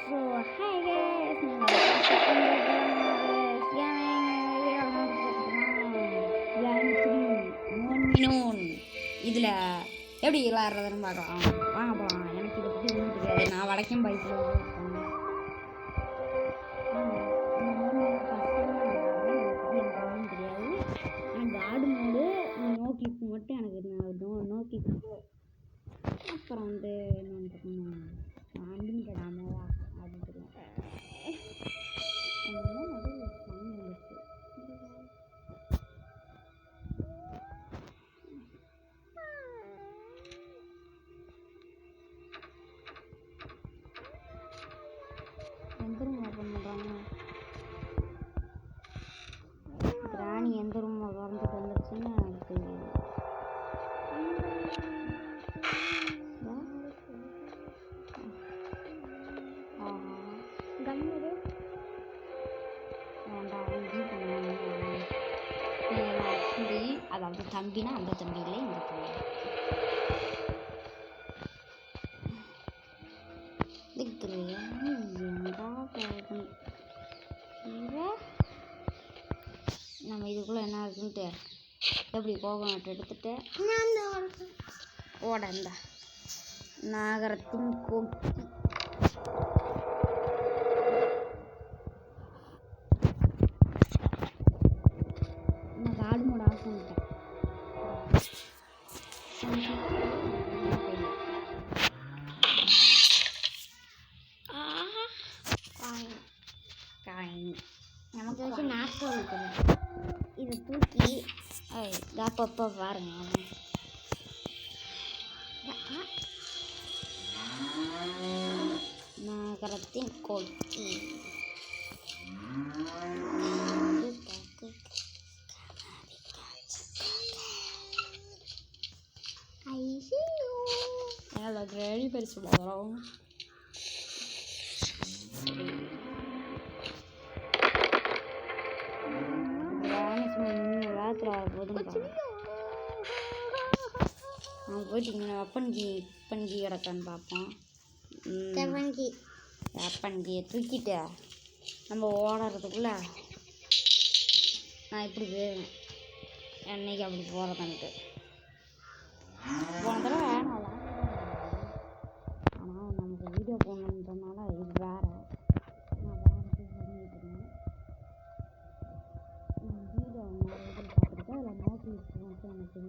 So, hi guys, இதில் எப்படி விளாட்றதுன்னு பார்க்கலாம். வாங்க போகலாம். எனக்கு இதை பற்றி ஒன்றும் தெரியாது. நான் வடக்கும் பைக்கில் தெரியாது. எனக்கு ஆடும்போது நோ கிளிக் மட்டும் எனக்கு நோ கிளிக். அப்புறம் வந்து அன்லிமிட்டட் ஆமாவா அது தெரியும். எந்த ரூம் ஓப்பன் பண்ணுறாங்க? ராணி எந்த ரூம் திறந்துட்டு வந்துருச்சுன்னு எனக்கு தெரியாது. அதாவது தம்பினா அந்த தம்பி இல்லை, இந்த தம்பி. நம்ம இதுக்குள்ள என்ன இருக்குன்ட்டு எப்படி கோகனட் எடுத்துட்டு ஓட இந்த நகரத்தின் கொக்கி காடு மோட ஆஃப் பண்ணிட்டேன். நமக்கு வச்சு நாட்கள் இருக்கணும். இதை தூக்கி அப்பப்போ பாருங்க. நகரத்தின் கொக்கி ரெடி பரிசு போகிறோம். போயிட்டு வெப்பன்கி கிடக்கான்னு பார்ப்போம். வெப்பன்கியை தூக்கிட்டு நம்ம ஓடுறதுக்குள்ள நான் இப்படி போயிடுவேன். என்னைக்கு அப்படி போகிறதுன்ட்டு போன தடவை ஆனால் நமக்கு வீடியோ போடணுன்றனால இது வேறு. நான் வேறு பண்ணிட்டு இருந்தேன். வீடியோ நிறைய இதில் பார்த்துருக்கேன். அதில் நோட்டிஃபிகேஷன் மட்டும் எனக்கு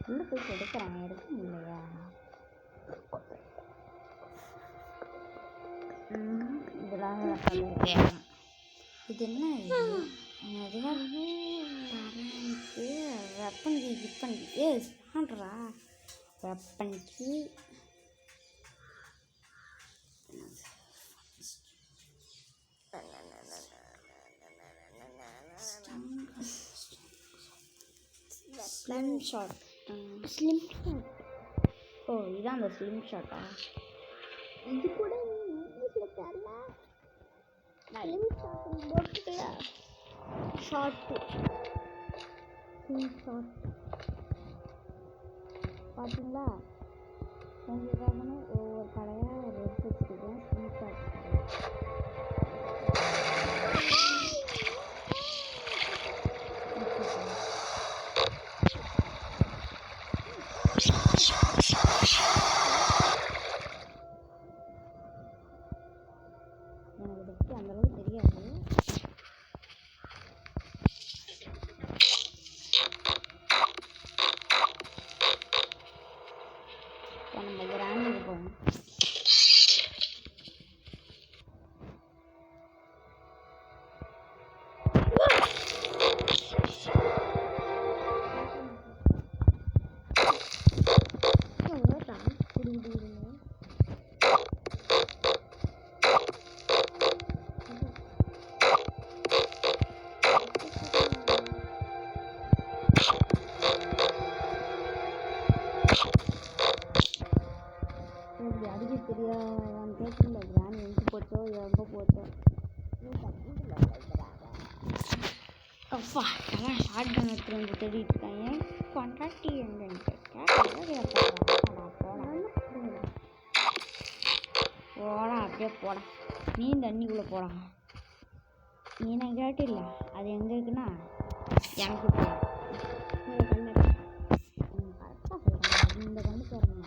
உள்ள போய் எடுக்கிறேன். எடுக்க முடியலையா? இதெல்லாம் இது என்ன? வெப்பன்கி கிப்பன்கி சான்றா வெப்பன்கி ஸ்லிம் ஷாட். ஓ, இதான் அந்த ஸ்லிம் ஷாட்டா? இது கூட இங்கிலீஷில் தெரியல. ஸ்லிம் ஷாட் போட்டுட்டியா? ஷார்ட்டு ஸ்லிம் ஷாட் பார்த்தீங்களா? உங்களுக்காகனே ஒவ்வொரு கடையாக எடுத்து வச்சுருக்கேன். ஸ்லிம் ஷாட் எனக்கு இதை பற்றி அந்தளவுக்கு தெரியாது. நம்ம கிராண்டுக்கு போகணும். சரி அடிக்க தெரியாதான்னு கேட்கல. கிராணி எங்கே போச்சோ எங்கே போச்சோ. அப்பா எல்லாம் ஷார்ட் கன் எடுத்துட்டு வந்து தேடிட்டு இருக்காங்க. கொண்டாட்டி எங்கன்ட்டு போடா அப்படியே போடா. நீ தண்ணிக்குள்ளே போடா. நீ நான் கேட்டில்ல அது எங்கே இருக்குன்னா எனக்கு கரெக்டாக சொல்கிறேன். இந்த கண்ணு பாருங்க.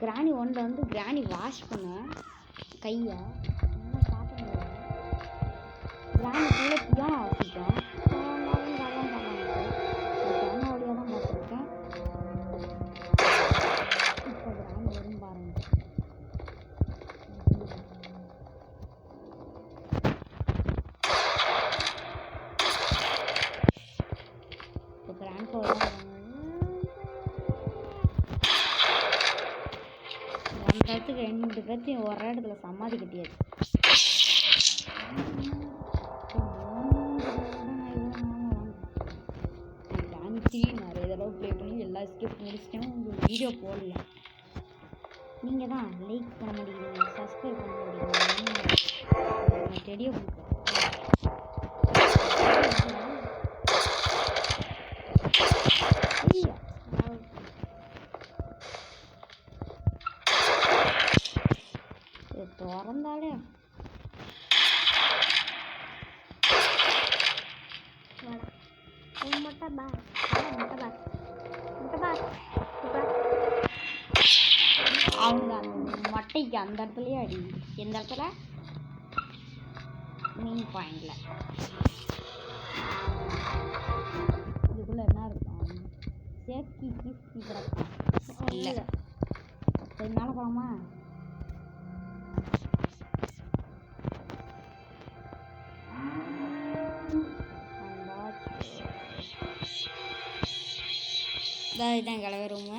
கிராணி ஒன்றில் வந்து கிராணி வாஷ் பண்ணேன் கையை. இன்னும் பார்க்க முடியாது. கிராணி கூட பியானோ வாசிப்பேன். பியானோ வழியாக தான் பார்த்துருக்கேன். இப்போ கிராணி வரும் பாருங்க. இப்போ கிராண்ட் பவர் இடத்துக்கு 2 பேர்த்தையும் ஒரு இடத்துல சமாதி கட்டியாச்சு. நிறைய தடவை ப்ளே பண்ணி எல்லா ஸ்கிப் முடிச்சிட்டேன். உங்களுக்கு வீடியோ போடல. நீங்கள் தான் லைக் பண்ண மாட்டேங்கிறீங்க, சப்ஸ்கிரைப் பண்ண மாட்டேங்கிறீங்க. தெரிய திறந்தாலே அவங்க அந்த மட்டைக்கு அந்த இடத்துலயே அடி. எந்த இடத்துல? மீன் பாயிண்ட்ல. இதுக்குள்ள என்ன இருக்கும்? சேஃப்டி கிஃப்டி கிடக்கும். இல்லை சரி மேலே போகலாமா? இதான் கிளவி ரூமு.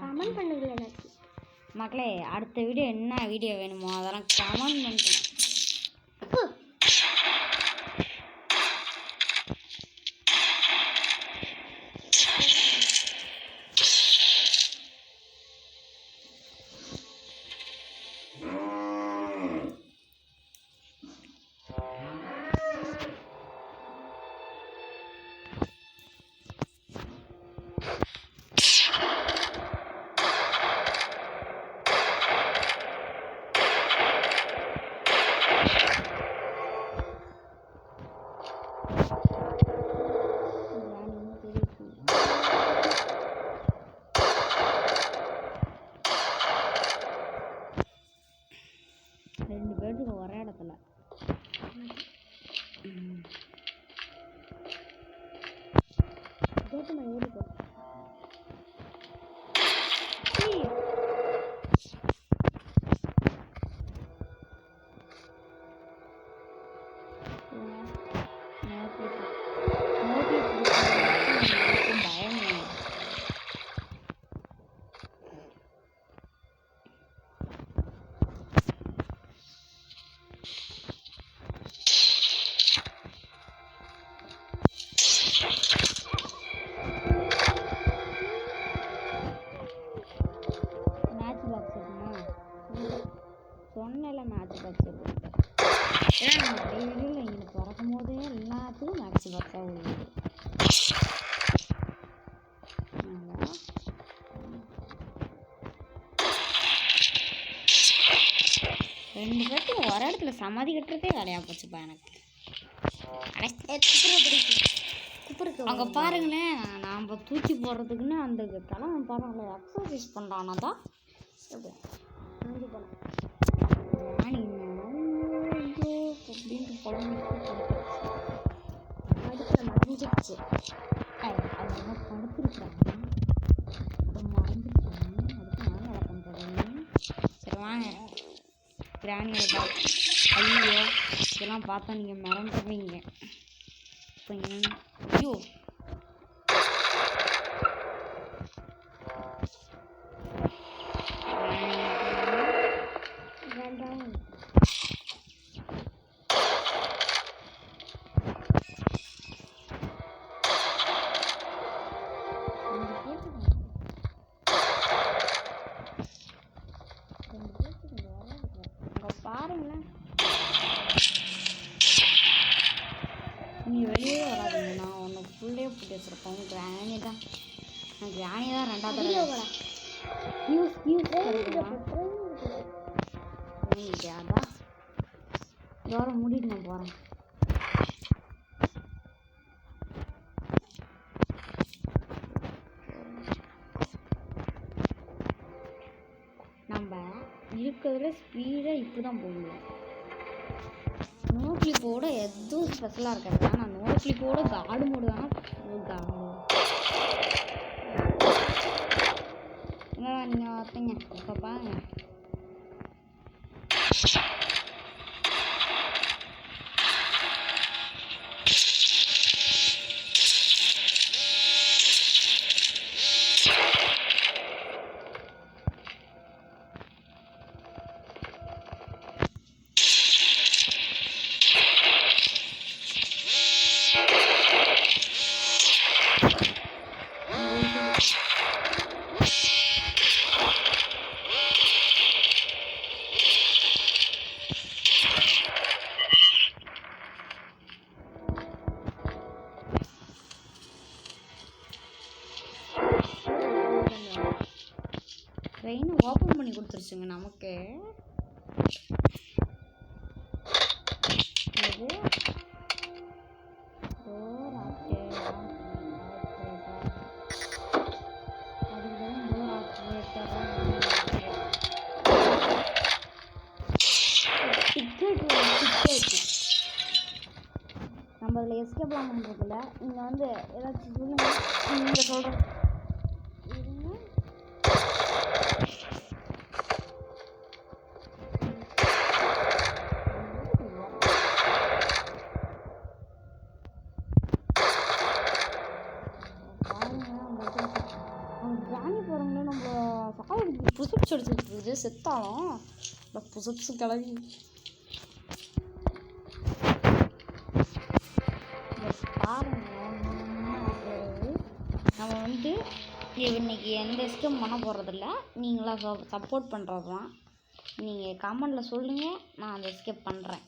கமெண்ட் பண்ணுங்க மக்களே. அடுத்த வீடியோ என்ன வீடியோ வேணுமோ அதெல்லாம் கமெண்ட் பண்ணுங்க. ரெண்டு பேருக்கு ஒரே இடத்துல ஏறிப்போ. சொன்னல மேட்ச் பாக்ஸ் ஏன்னா நிறைய வீடியோவில் இங்கே பிறக்கும் போதே எல்லாத்துக்கும் மேட்ச் பாக்ஸாக உள்ளது. ரெண்டு பேர்த்துக்கு ஒரு இடத்துல சமாதி கட்டுறதே வேலையாக போச்சுப்பா எனக்கு. அங்கே பாருங்களேன், நாம் தூக்கி போடுறதுக்குன்னு அந்த கிழமை பாருங்கள எக்ஸசைஸ் பண்ணுறானா தான் அப்படின்ட்டு மறைஞ்சிடுச்சு. அது என்ன படுத்துருக்கேன், மறைஞ்சிருக்கேன். அதுக்கு நான் என்ன பண்ணுறேன். சரி வாங்க கிராணியோட. ஐயோ இதெல்லாம் பார்த்தா நீங்கள் மறந்துடுவீங்க. ஐயோ பாருங்களேன், நீ வெளியே வராதுங்க. நான் ஒன்று ஃபுல்லே போட்டு வச்சுருப்பேன். கிராணி தான், நான் கிராணி தான் ரெண்டாவது அதான் இதோட மூடிட்டு நான் போகிறேன். நம்ம இருக்கிறதுல ஸ்பீடாக இப்போ தான் போக முடியும். நோ கிளிப்போட எதுவும் ஸ்பெஷலாக இருக்காது. நான் நோ கிளிப்போட காடு மூடு வேணால் நீங்கள் பார்த்தீங்க. இப்போ பாருங்க, ட்ரெயினை ஓப்பன் பண்ணி கொடுத்துருச்சுங்க நமக்கு. நம்ம அதில் எஸ்கேப்லாம் பண்ணுறதில்ல. நீங்கள் வந்து ஏதாச்சும் சொல்லுங்கள், நீங்கள் சொல்கிறேன். கிராணி போகிறவங்களே நம்ம சாப்பிட்டு புதுசு எடுத்துக்கிட்டு செத்தாலும் புதுசு கிளவி நம்ம வந்து இன்னைக்கு எந்த எஸ்கேம் பண்ண போகிறதில்ல. நீங்களாக சப்போர்ட் பண்ணுறது தான். நீங்கள் கமெண்டில் சொல்லுங்கள், நான் அந்த எஸ்கேப் பண்ணுறேன்.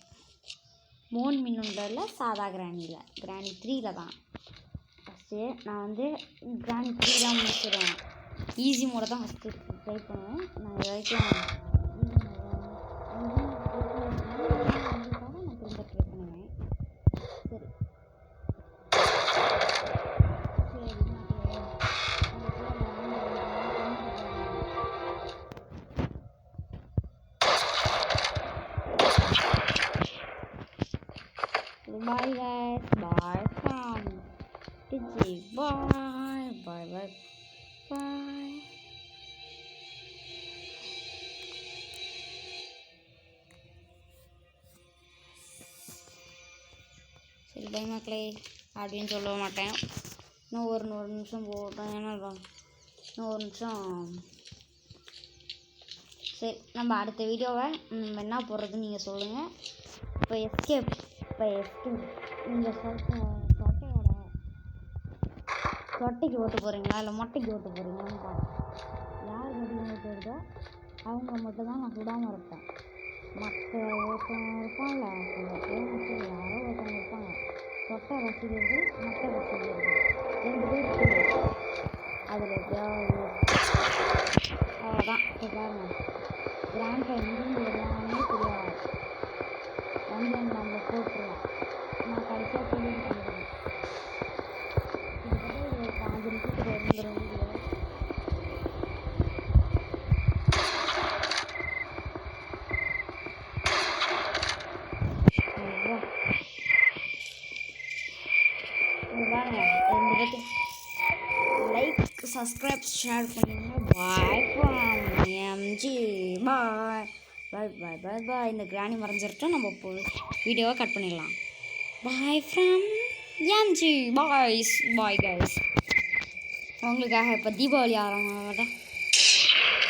மோன் மின்னுண்டில் சாதா கிராணியில், கிராணி 3ல் தான். ஃபஸ்ட்டு நான் வந்து கிராணி 3 தான் முடிச்சிடுவேன். ஈஸி மோடை தான் ஃபஸ்ட்டு ட்ரை பண்ணுவேன். நான் இது வரைக்கும் நான் திரும்ப ட்ரை பண்ணுவேன். சரி bye guys, bye from Digi, bye bye bye bye. சரி பை மக்களே அப்படின்னு சொல்ல மாட்டேன். இன்னும் ஒரு நிமிஷம் போட்டேன். ஏன்னா இன்னும் ஒரு நிமிஷம். சரி நம்ம அடுத்த வீடியோவை என்ன போடுறதுன்னு நீங்கள் சொல்லுங்கள். இப்போ எஸ்கேப் இந்த சொட்டைக்கு ஓட்டு போகிறீங்களா இல்லை மொட்டைக்கு ஓட்டு போகிறீங்களான்னு பார்ப்போம். யார் கடினமாக போயிருதோ அவங்க மட்டும் தான் நான் சுடாமல் இருப்பேன். மற்ற ஒருத்தவங்க இருப்பாங்கள்ல, யாரோ ஒருத்தவங்க இருப்பாங்க. சொட்டை ரசிகர்கள், மொட்டை ரசிகர்கள் 2 பேர் இருப்பாங்க. அதில் எப்படியாவது அவ்வளோதான். பாருங்க, கிராண்ட் இருந்து எல்லாமே தெரியாது. வந்து நம்ம போட்டுருவோம். நான் கடைசியாக சொல்லிட்டு சப்ஸ்கிரைப் ஷேர் பண்ணுங்க. Bye from MG. Bye bye bye bye bye. இந்த கிராணி மறைஞ்சிருட்டோம், நம்ம வீடியோவை கட் பண்ணிடலாம். Bye from MG. Boys bye guys. உங்களுக்காக இப்போ தீபாவளி ஆரம்பிட்டேன்.